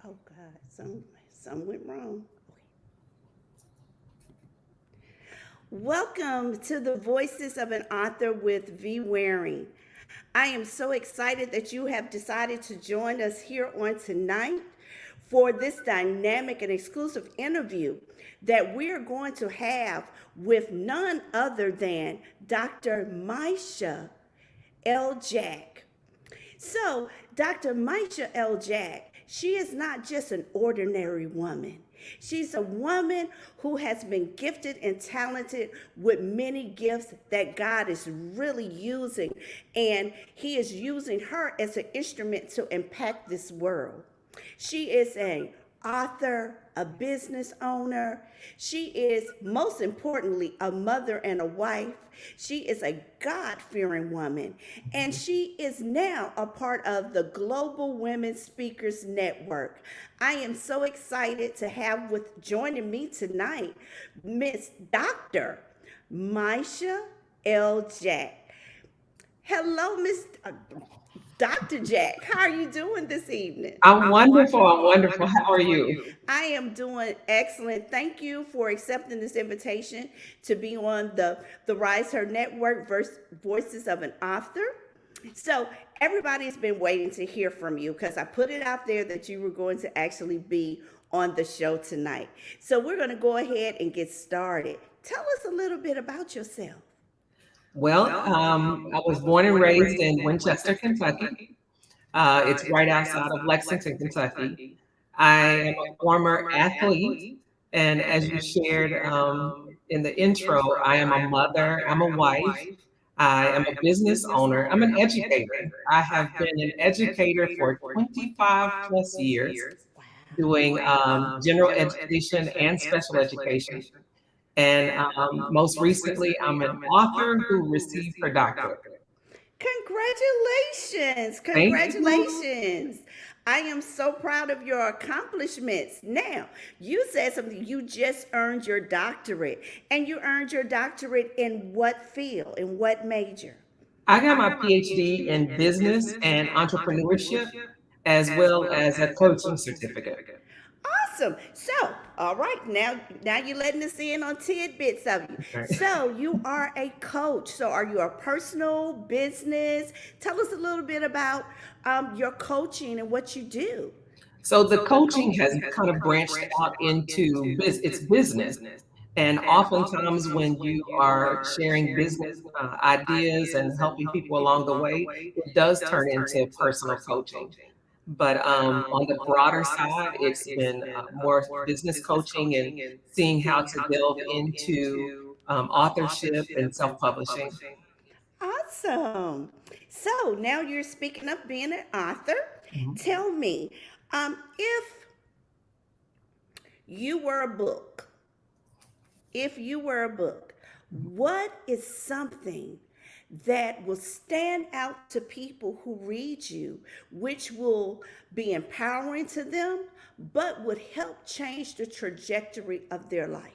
Oh God, some went wrong. Okay. Welcome to the Voices of an Author with V. Waring. I am so excited that you have decided to join us here on tonight for this dynamic and exclusive interview that we're going to have with none other than Dr. Maisha L. Jack. So, Dr. Maisha L. Jack, she is not just an ordinary woman. She's a woman who has been gifted and talented with many gifts that God is really using. And He is using her as an instrument to impact this world. She is an author, a business owner. She is, most importantly, a mother and a wife. She is a God fearing woman. And she is now a part of the Global Women Speakers Network. I am so excited to have with joining me tonight Miss Dr. Maisha L. Jack. Hello, Miss Dr. Jack. How are you doing this evening? I'm wonderful. I'm wonderful. How are you? I am doing excellent. Thank you for accepting this invitation to be on the RiseHer Network, Voices of an Author. So everybody's been waiting to hear from you because I put it out there that you were going to actually be on the show tonight. So we're going to go ahead and get started. Tell us a little bit about yourself. I was born and raised in Winchester, Kentucky. It's right outside of Lexington, Kentucky. I am a former athlete, and as you shared in the intro, I am a mother, I'm a wife, I am a business owner, I'm an educator. I have been an educator for 25 plus years, Wow. doing general education and special education. And most recently, I'm an author who received her doctorate. Congratulations. Thank you. Congratulations. I am so proud of your accomplishments. Now, you said something. You just earned your doctorate. And you earned your doctorate in what field? In what major? I got my PhD in business and entrepreneurship, as well as a coaching certificate. Awesome. So, all right, now you're letting us in on tidbits of you. Right. So, you are a coach. So, are you a personal business? Tell us a little bit about your coaching and what you do. So the coaching has kind of branched out into it's business. And oftentimes, when you are sharing business ideas and helping people along the way, it does turn into personal coaching. But on the broader side, it's been more business coaching and seeing how to delve into authorship and self publishing. Awesome. So, now you're speaking of being an author. Tell me, if you were a book, if you were a book, what is something that will stand out to people who read you, which will be empowering to them, but would help change the trajectory of their life?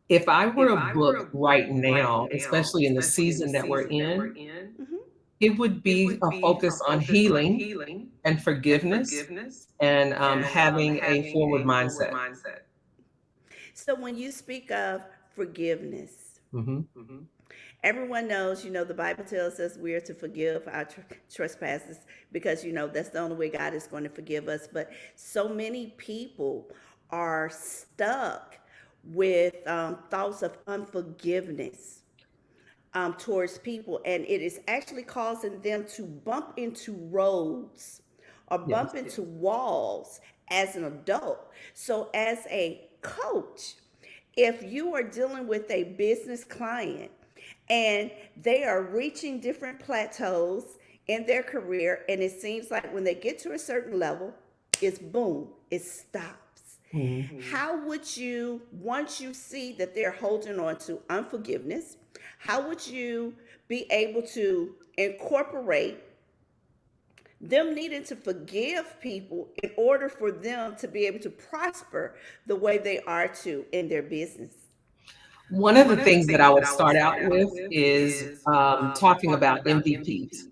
If I were a book right now, especially in the season that we're in, Mhm. it would be a focus on healing and forgiveness and having a forward mindset. So, when you speak of forgiveness, Hmm. everyone knows, the Bible tells us we are to forgive our trespasses because, that's the only way God is going to forgive us. But so many people are stuck with thoughts of unforgiveness towards people, and it is actually causing them to bump into roads or bump Yes. into walls as an adult. So, as a coach, if you are dealing with a business client and they are reaching different plateaus in their career, and it seems like when they get to a certain level, it's boom, it stops. Mhm. How would you, once you see that they're holding on to unforgiveness, how would you be able to incorporate them needing to forgive people in order for them to be able to prosper the way they are to in their business? One of the things that I would start out with is talking about MVPs.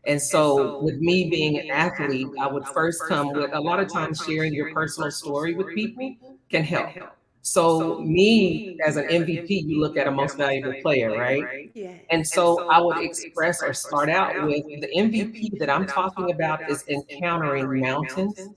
And so with me being an athlete, I would first come with a lot of times sharing your personal story with people can help. So me as an MVP, you look at a most valuable player, right? Yes. And so I would express or start out with the MVP that I'm talking about is encountering mountains,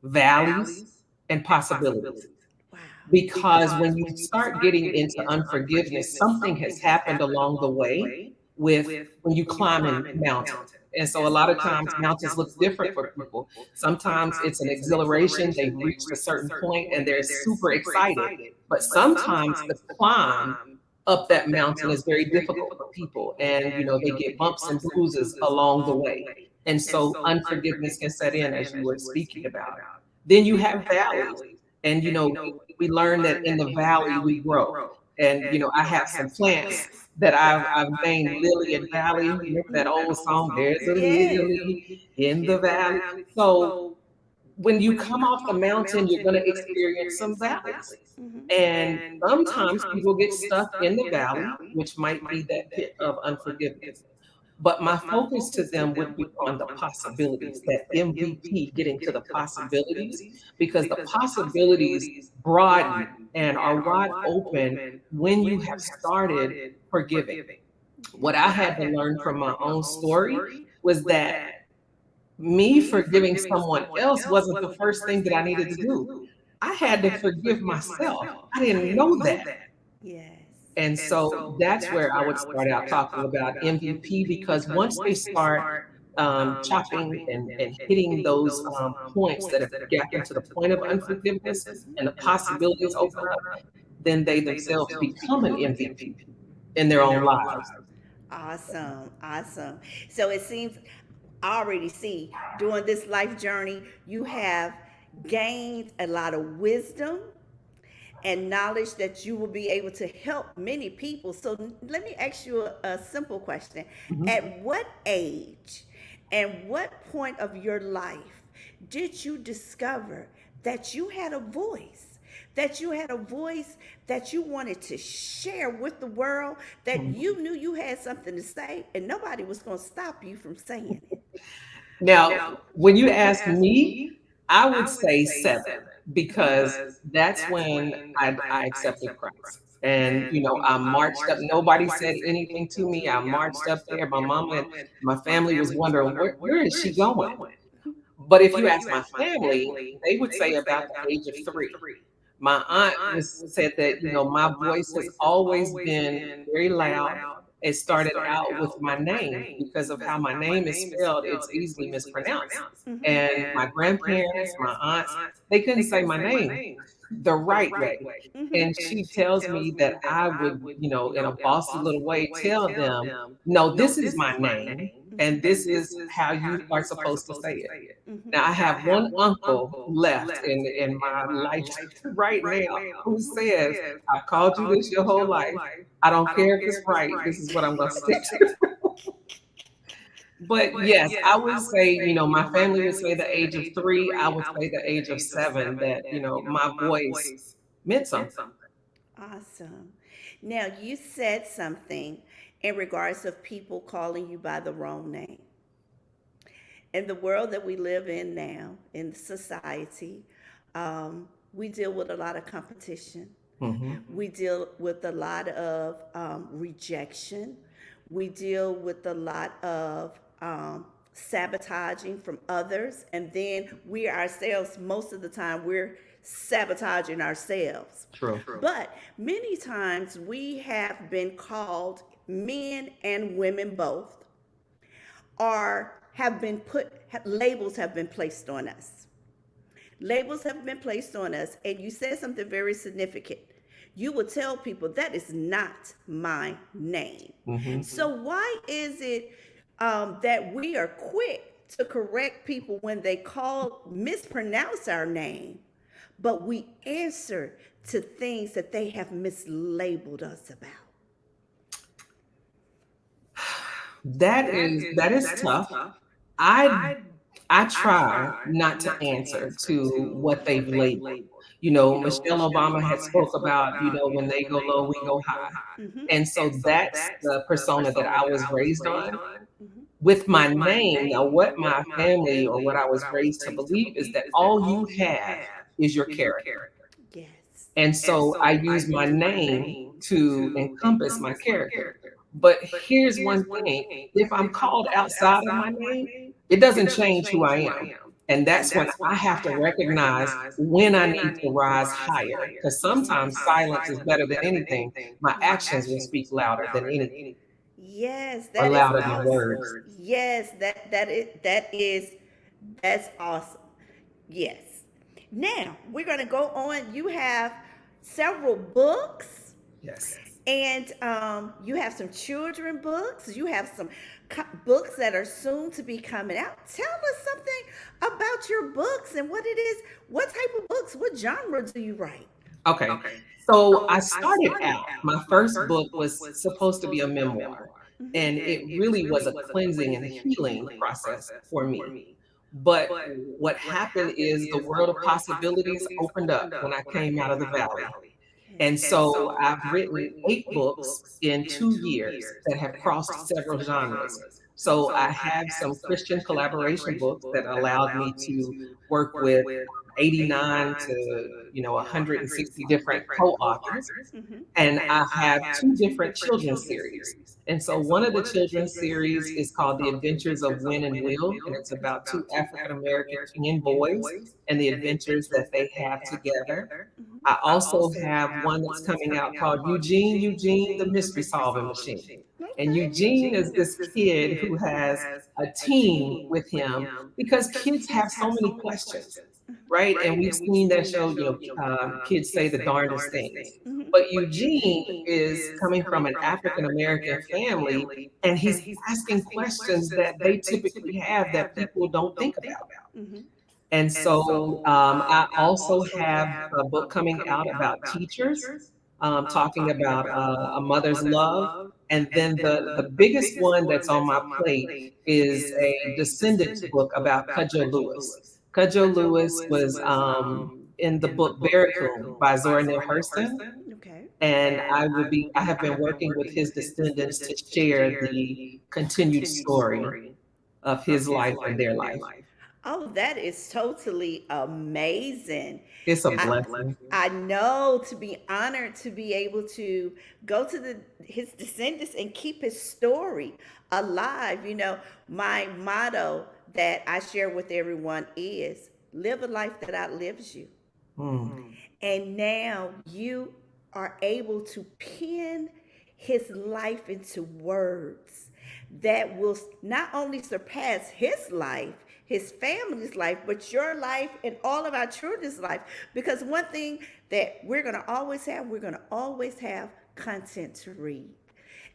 valleys, and possibilities. Wow. Because when you start getting into unforgiveness, something has happened along the way with when you climb a mountain. And so a lot of times mountains look different for people. Sometimes it's an exhilaration, they've reached a certain point and they're super excited. But sometimes the climb up that mountain is very difficult for people. And they get bumps and bruises along the way. And so unforgiveness can set in as you were speaking about. Then you have valleys. And we learn that in the valley we grow. And I have some plants that I've named Lily and Valley. Remember that old song, There's a Yes. Lily in the Valley. So when you come off the mountain, you're going to experience some valleys. And sometimes people get stuck in the valley, which might be that pit of unforgiveness. But my focus to them would be on the possibilities, that MVP, getting to the possibilities, because the possibilities broaden and are wide open when you have started forgiving. What I had to learn from my own story was that me forgiving someone else wasn't the first thing that I needed to do. I had to forgive myself. I didn't know that. Yes. And so that's where I would start out talking about MVP, because once they start chopping and hitting those points that have gotten to the point of unforgiveness and the possibilities open up, then they themselves become an MVP in their own lives. Awesome. Awesome. So it seems I already see during this life journey, you have gained a lot of wisdom and knowledge that you will be able to help many people. So let me ask you a simple question. Mhm. At what age and what point of your life did you discover that you had a voice? That you had a voice that you wanted to share with the world, that Mhm. you knew you had something to say and nobody was going to stop you from saying it. Now, when you ask me, I would say 7, because that's when I accepted Christ. And, I marched up. Nobody said anything to me. I marched up there. My mama and my family was wondering, where is she going? But if you ask my family, they would say about the age of 3. My aunt was said that, my voice has always been very loud. It started out with my name because of how my name is spelled. It's easily mispronounced. And my grandparents, my aunts, they couldn't say my name the right way. And she tells me that I would, in a bossy little way, tell them, no, this is my name, and this is how you are supposed to say it. Now, I have one uncle left in my life right now who says, I've called you this your whole life. I don't care if it's right. This is what I'm going to stick to. But yes, I would say, my family would say the age of 3. I would say the age of 7 that, my voice meant something. Awesome. Now, you said something in regards of people calling you by the wrong name. In the world that we live in now, in society, we deal with a lot of competition. Hmm. We deal with a lot of rejection. We deal with a lot of sabotaging from others. And then we ourselves, most of the time, we're sabotaging ourselves. True. But many times we have been called, men and women both, or have been put, labels have been placed on us. Labels have been placed on us, and you said something very significant. You will tell people that is not my name. Hmm. So, why is it that we are quick to correct people when they call, mispronounce our name, but we answer to things that they have mislabeled us about? That is tough. I I try not to answer to what they've labeled. Michelle Obama had spoke about, when they go low, we go high. Mm-hmm. And so that's the persona that I was raised on. With my name, now what my family or what I was raised to believe is that all you have is your character. Yes. And so I use my name to encompass my character. But here's one thing, if I'm called outside of my name, it doesn't change who I am. And that's when I have to recognize when I need to rise higher. Because sometimes silence is better than anything. My actions will speak louder than anything, Yes, or that is louder than awesome. words. Yes, that's awesome. Yes. Now we're gonna go on. You have several books, Yes. and you have some children books. You have some books that are soon to be coming out. Tell us something about your books and what it is. What type of books? What genre do you write? Okay. So I started out, my first book was supposed to be a memoir, and it really was a cleansing and healing process for me. But what happened is the world of possibilities opened up when I came out of the valley. And Yes. so I've written 8 books in 2 years that have crossed several genres. So I have some Christian collaboration books that allowed me to work with 89 to 160 different co-authors. Mhm. And I have 2 different children's series. And so one of the children's series is called The Adventures of Win and Will, and it's about 2 African American teen boys and the adventures that they have together. Mhm. I also have one that's coming out called Eugene, Eugene, the Mystery Solving Machine. And Okay. Eugene is this kid who has a team with him because kids have so many questions, right? And we've seen that show, kids say the darndest things. Mhm. But Eugene is coming from an African American family, and he's asking questions that they typically have that people don't think about. Mhm. And so I also have a book coming out about teachers, talking about a mother's love. And then the biggest one that's on my plate is a descendants book about Cudjo Lewis. Cudjo Lewis was in the book Barracoon by Zora Neale Hurston. Okay. And I have been working with his descendants to share the continued story of his life and their life. Oh, that is totally amazing. It's a I, blessing. I know, to be honored to be able to go to his descendants and keep his story alive. My motto that I share with everyone is live a life that outlives you. Mm, And now you are able to pen his life into words that will not only surpass his life, his family's life, but your life and all of our children's life. Because one thing that we're going to always have content to read.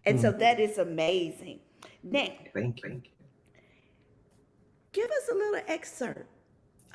And so mm. that is amazing. Now, Thank you. give us a little excerpt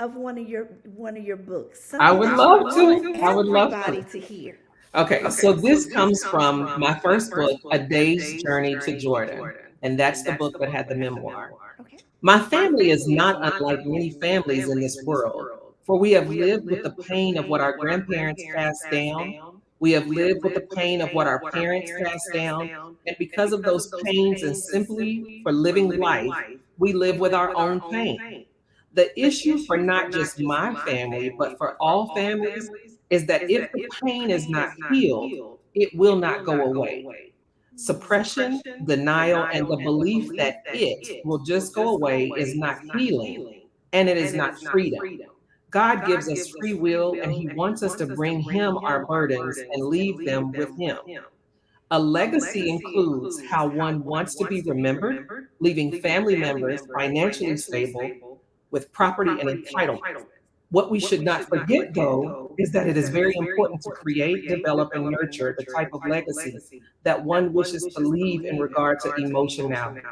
of one of your books, I something would that you love want to. I would love to. everybody to hear. Okay, so this comes from my first book, A Day's Journey to Jordan. And that's the book that had the memoir. Okay. My family is not unlike many families in this world, for we have lived with the pain of what our grandparents passed down. We have lived with the pain of what our parents passed down. And because of those pains, and simply for living life, we live with our own pain. The issue for not just my family, but for all families, is that if the pain is not healed, it will not go away. Suppression, denial, and the belief that it will just go away is not healing, and it is not freedom. God gives us free will, and He wants us to bring Him our burdens and leave them with Him. A legacy includes how one wants to be remembered, leaving family members financially stable with property and entitlements. What we should not forget, though, is that it is very important to create, develop, and nurture the type of legacy that one wishes to leave in regard to emotionality.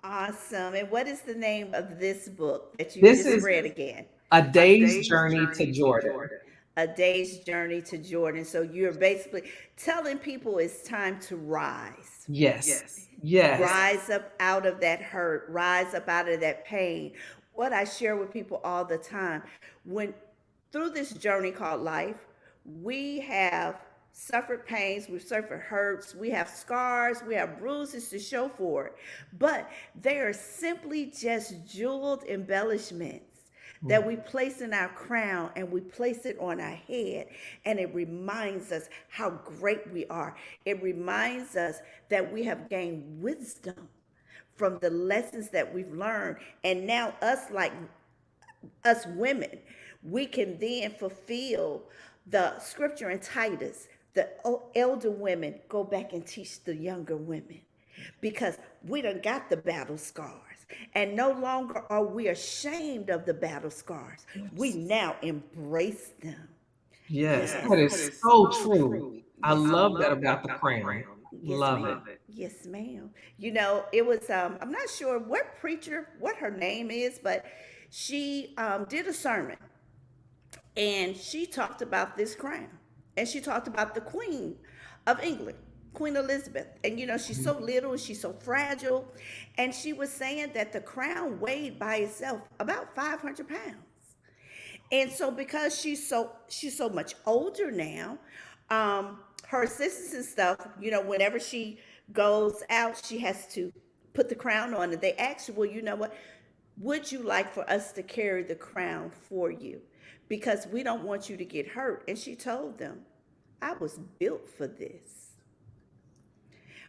Awesome. And what is the name of this book that you This just is read again? A Day's Journey to Jordan. A Day's Journey to Jordan. So you're basically telling people it's time to rise. Yes, yes. Rise up out of that hurt, rise up out of that pain. What I share with people all the time, when through this journey called life, we have suffered pains, we've suffered hurts, we have scars, we have bruises to show for it. But they are simply just jeweled embellishments that we place in our crown and we place it on our head. And it reminds us how great we are. It reminds us that we have gained wisdom from the lessons that we've learned. And now, us women, we can then fulfill the scripture in Titus. The elder women go back and teach the younger women because we done got the battle scars. And no longer are we ashamed of the battle scars. We Yes. now embrace them. Yes, Yes. that is so true. I Yes, love ma'am. that about the crown. Yes, Love it. ma'am. Yes, ma'am. It was I'm not sure what preacher, what her name is, but she did a sermon and she talked about this crown. And she talked about the Queen of England, Queen Elizabeth. And she's so little, she's so fragile. And she was saying that the crown weighed by itself about 500 pounds. And so because she's so much older now, her assistants and stuff, whenever she goes out, she has to put the crown on. And they asked her, well, you know what? Would you like for us to carry the crown for you? Because we don't want you to get hurt. And she told them, I was built for this.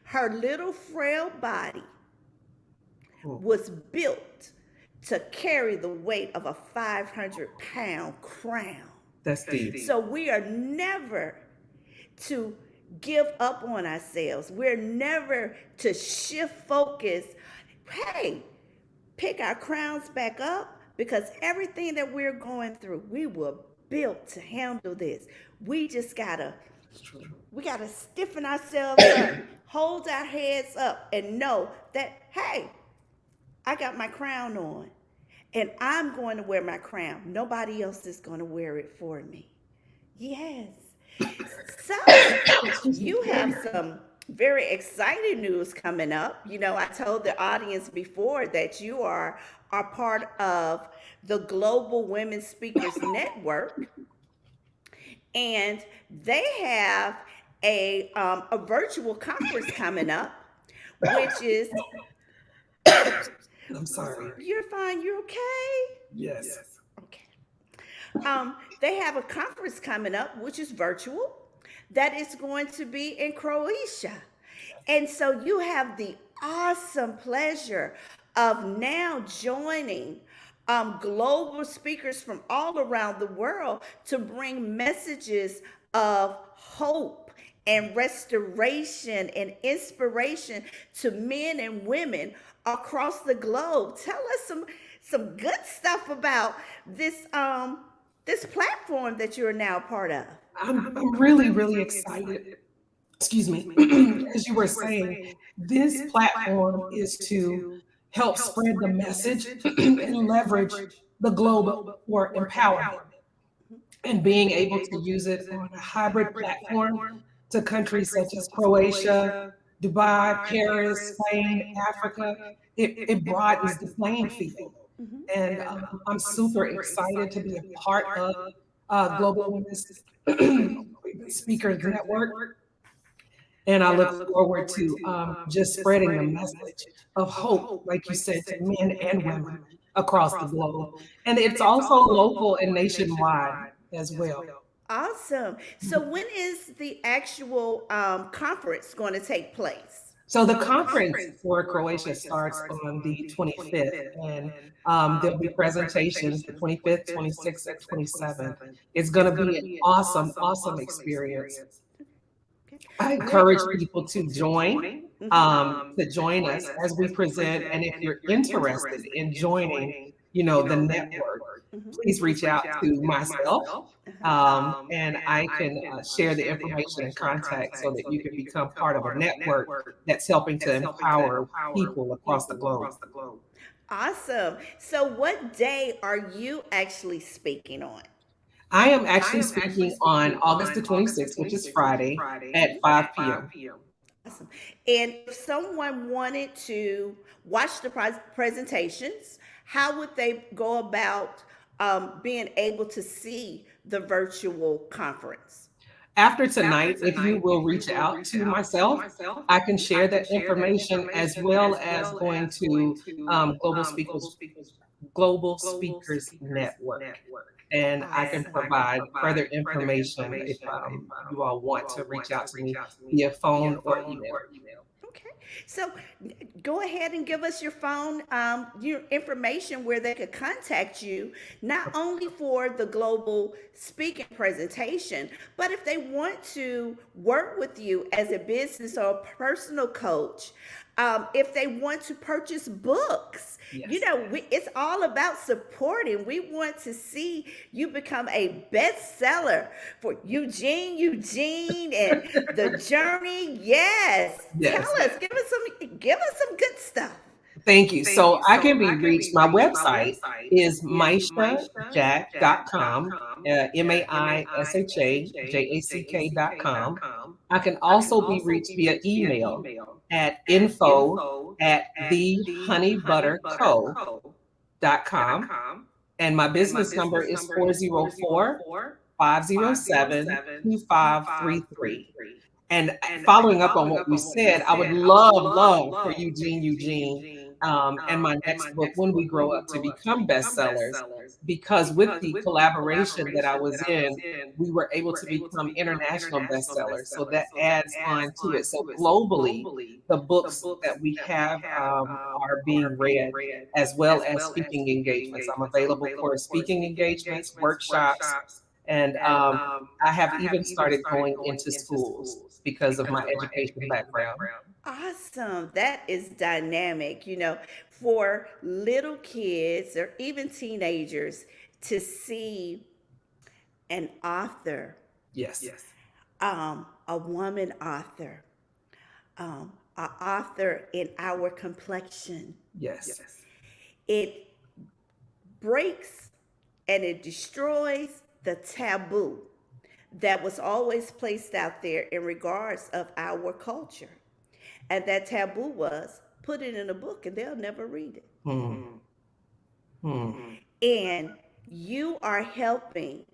Her little frail body Oh, was built to carry the weight of a 500-pound crown. that's deep. So we are never to give up on ourselves. We're never to shift focus. Hey, pick our crowns back up because everything that we're going through, we were built to handle this. We just gotta It's true. we gotta stiffen ourselves up, hold our heads up, and know that hey, I got my crown on, and I'm going to wear my crown. Nobody else is going to wear it for me. Yes. So, Excuse me. you have some very exciting news coming up. I told the audience before that you are part of the Global Women Speakers Network, and they have a virtual conference coming up, which is I'm sorry. you're fine, you're okay. Yes. Okay. They have a conference coming up, which is virtual, that is going to be in Croatia. And so you have the awesome pleasure of now joining global speakers from all around the world to bring messages of hope and restoration and inspiration to men and women across the globe. Tell us some good stuff about this platform that you're now part of. I'm really, really excited. Excuse me. As you were saying, this platform is to help spread the message and leverage the globe for empowerment and being able to use it on a hybrid platform to countries such as Croatia, Dubai, Paris, Spain, Africa. It broadens the playing field. Mhm. And I'm super excited to be a part of Global Women's Speakers Network. And I look forward to just spreading the message of hope, like you said, to men and women across the globe. And it's also local and nationwide as well. Awesome. So when is the actual conference going to take place? So the conference for Croatia starts on the 25th, and there'll be presentations the 25th, 26th, and 27th. It's going to be an awesome, awesome experience. Okay. I Where? encourage people Mhm. to join us as we present. And if you're interested in joining, the network, Mhm. please reach out to myself, Uh-huh. and I can share the information and contact so that you can become part of a network that's helping to empower people across the globe. Awesome. So what day are you actually speaking on? I am actually speaking on August the 26th, which is Friday at 5 p.m. Awesome. And if someone wanted to watch the presentations, how would they go about being able to see the virtual conference? After tonight, if you will reach out to myself, I can share that information as well as going to Global Speakers Network, and I can provide further information if you all want to reach out to me via phone or email. Okay. So go ahead and give us your information where they could contact you, not only for the global speaking presentation, but if they want to work with you as a business or a personal coach, if they want to purchase books, Yes. it's all about supporting. We want to see you become a bestseller for Eugene, and the journey. Yes, tell Yes. us, give us some good stuff. Thank you. So I can be reached. My website is maishajack.com, MAISHAJACK.com. I can also be reached via email at info@thehoneybutterco.com. And my business number is 404-507-2533. And following up on what you said, I would love for Eugene, and my next book, When We Grow Up, to become bestsellers, because with the collaboration that I was in, we were able to become international bestsellers. So that adds on to it. So globally, the books that we have are being read, as well as speaking engagements. I'm available for speaking engagements, workshops, and I have even started going into schools because of my education background. Awesome. That is dynamic, for little kids or even teenagers to see an author, Yes, a woman author, an author in our complexion. yes, It breaks and it destroys the taboo that was always placed out there in regards of our culture. And that taboo was put it in a book and they'll never read it. hmm, hmm. And you are helping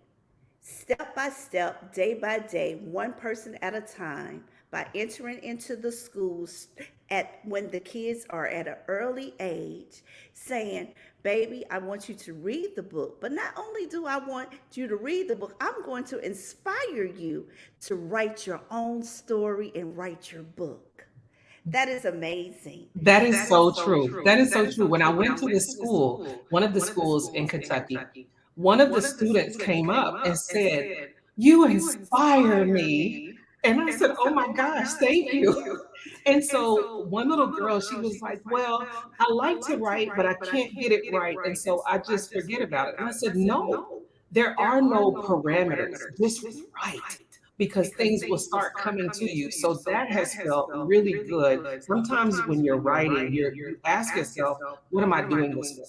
step by step, day by day, one person at a time, by entering into the schools at when the kids are at an early age, saying, baby, I want you to read the book. But not only do I want you to read the book, I'm going to inspire you to write your own story and write your book. That is amazing. That is so true. That is so true. When I went to the school, one of the schools in Kentucky, one of the students came up and said, "You inspire me." And I said, "Oh my gosh, thank you." And so one little girl, she was like, "Well, I like to write, but I can't get it right. And so I just forget about it." And I said, "No, there are no parameters. Just write, because things will start coming to you." So that has felt really good. Sometimes when you're writing, you ask yourself, what am I doing this for?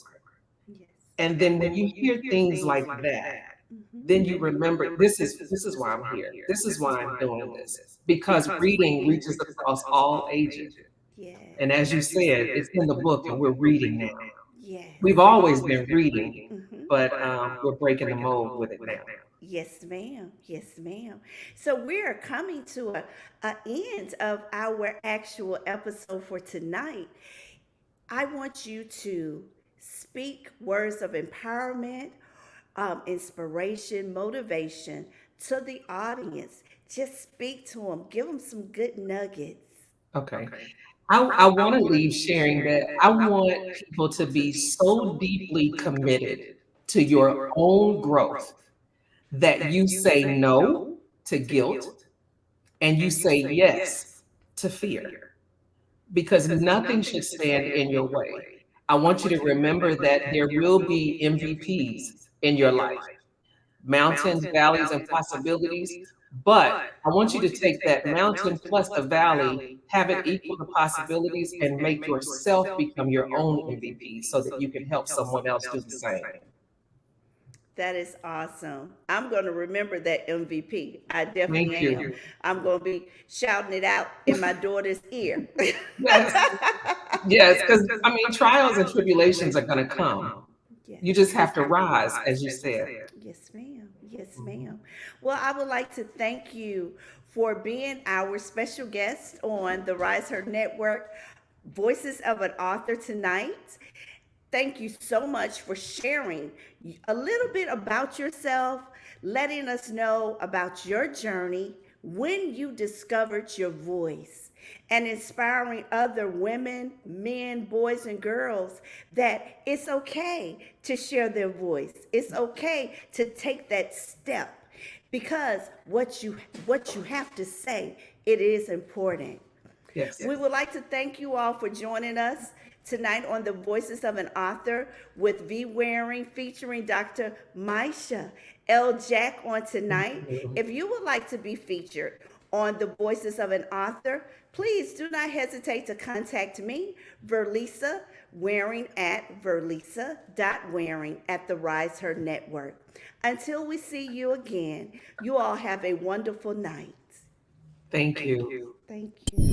Yes. And then when you hear things like that, Mhm. then you remember, this is why I'm here. This is why I'm doing this. Because reading reaches across all ages. Yes. And as you said, it's in the book and we're reading now. Yes. We've always been reading, Mhm. but we're breaking the mold with it now. Yes, ma'am. Yes, ma'am. So we're coming to a end of our actual episode for tonight. I want you to speak words of empowerment, inspiration, motivation to the audience. Just speak to them. Give them some good nuggets. Okay. I want to leave sharing that I want people to be so deeply committed to your own growth that you say no to guilt and you say yes to fear, because nothing should stand in your way. I want you to remember that there will be MVPs in your life, mountains, valleys, and possibilities. But I want you to take that mountain plus the valley, have it equal the possibilities, and make yourself become your own MVP so that you can help someone else do the same. That is awesome. I'm going to remember that MVP. I Thank definitely you. am. I'm going to be shouting it out in my daughter's ear. Yes, yes, because I mean, trials and tribulations are going to come. Yes. You just have to rise, as you said. Yes, ma'am. Yes, Yes, Mhm. ma'am. Well, I would like to thank you for being our special guest on the RiseHer Network, Voices of an Author tonight. Thank you so much for sharing a little bit about yourself, letting us know about your journey, when you discovered your voice, and inspiring other women, men, boys, and girls that it's okay to share their voice. It's okay to take that step because what you have to say, it is important. Yes. We would like to thank you all for joining us tonight on the Voices of an Author with V. Waring featuring Dr. Maisha L. Jack on Thank tonight. you. If you would like to be featured on the Voices of an Author, please do not hesitate to contact me, Verlisa Waring at verlisa.waring at the Rise Her Network. Until we see you again, you all have a wonderful night. Thank you. Thank you.